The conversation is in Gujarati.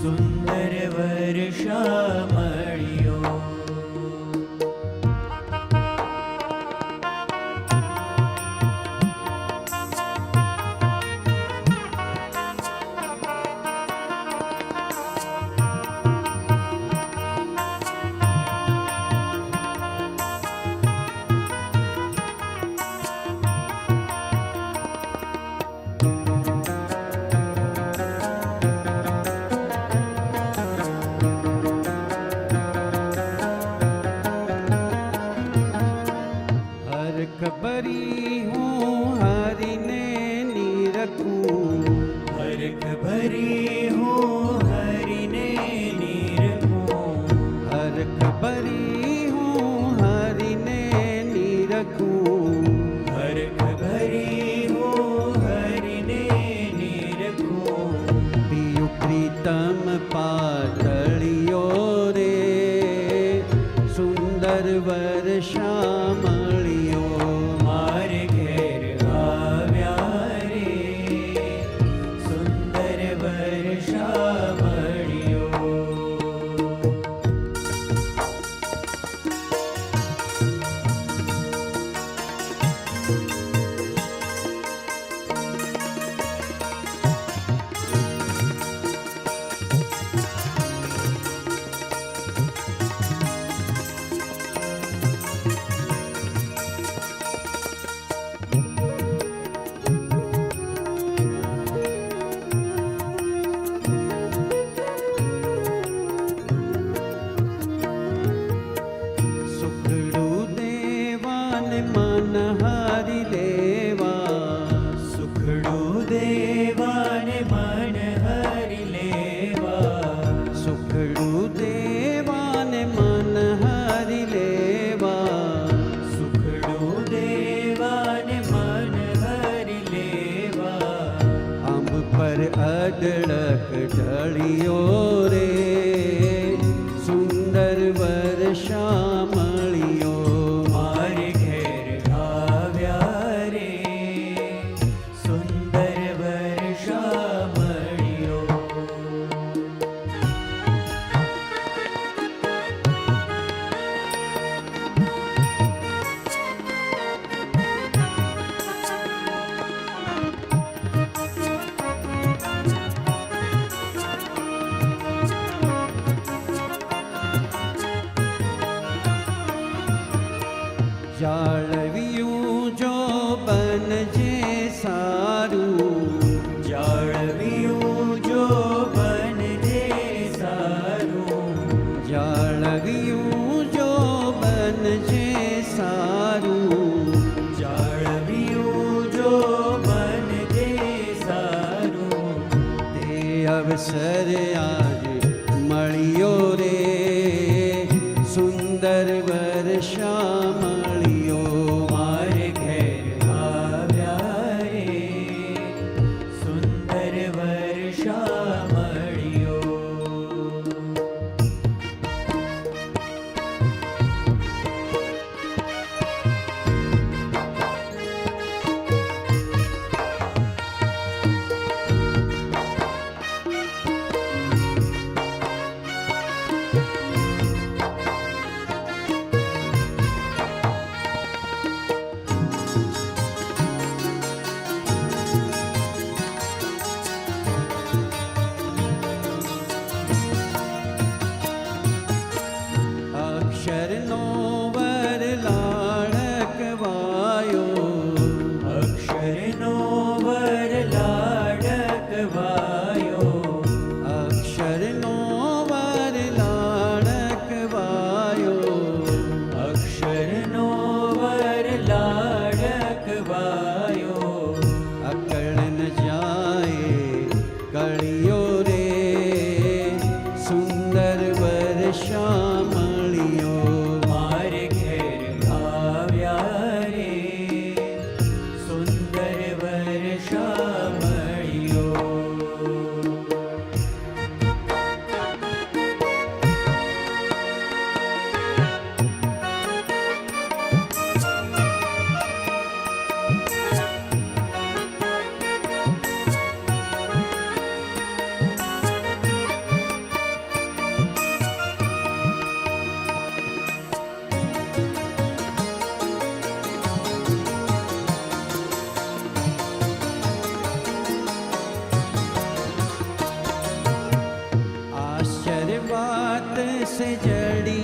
સુંદર વર્ષા મળ્યો. भरी हूँ हरिने निरखूं, हरख भरी हूँ हरिने निरखूं, हरख भरी हूँ हरिने निरखूं, हरख भरी हूँ हरिने निरखूं. पियु प्रीतम पातळियो रे सुंदर वर्षा મળ્યો. મારે ઘેર આવ્યા રે સુંદર વર્ષા મળ્યો. સુખડું દેવાને મન હારી લેવા, સુખડું દેવાને મન હરી લેવા, સુખડું દેવાને મન હારી લેવા, સુખડું દેવાને મન હરી લેવા. આંબ પર અડળક ઢળિયો રે સુંદર વર્ષા મળ્યો. મારે ઘેર આવ્યા રે સુંદર વર્ષા મળ્યો. જાળવ્યું જો બનજે સારું, જાળવ્યું જો બનજે સારું, જાળવ્યું જો બનજે સારું, જાળવ્યું જો બનજે સારું. તે અવસર આજ મળ્યો રે સુંદર વર્ષા મળ્યો. મારે ઘેર આવ્યા રે સુંદર વર્ષા મળ્યો. અક્ષરનો વર લાડકવાયો, અક્ષરનો વર લાડકવાયો, અક્ષરનો વર લાડકવાયો, અક્ષરનો વર લાડકવાયો. અકળ ન જાય કળિયો રે સુંદર વર્ષા મળ્યો. મારે ઘેર આવ્યા રે સુંદર વર્ષા મળ્યો. દિવસે જડી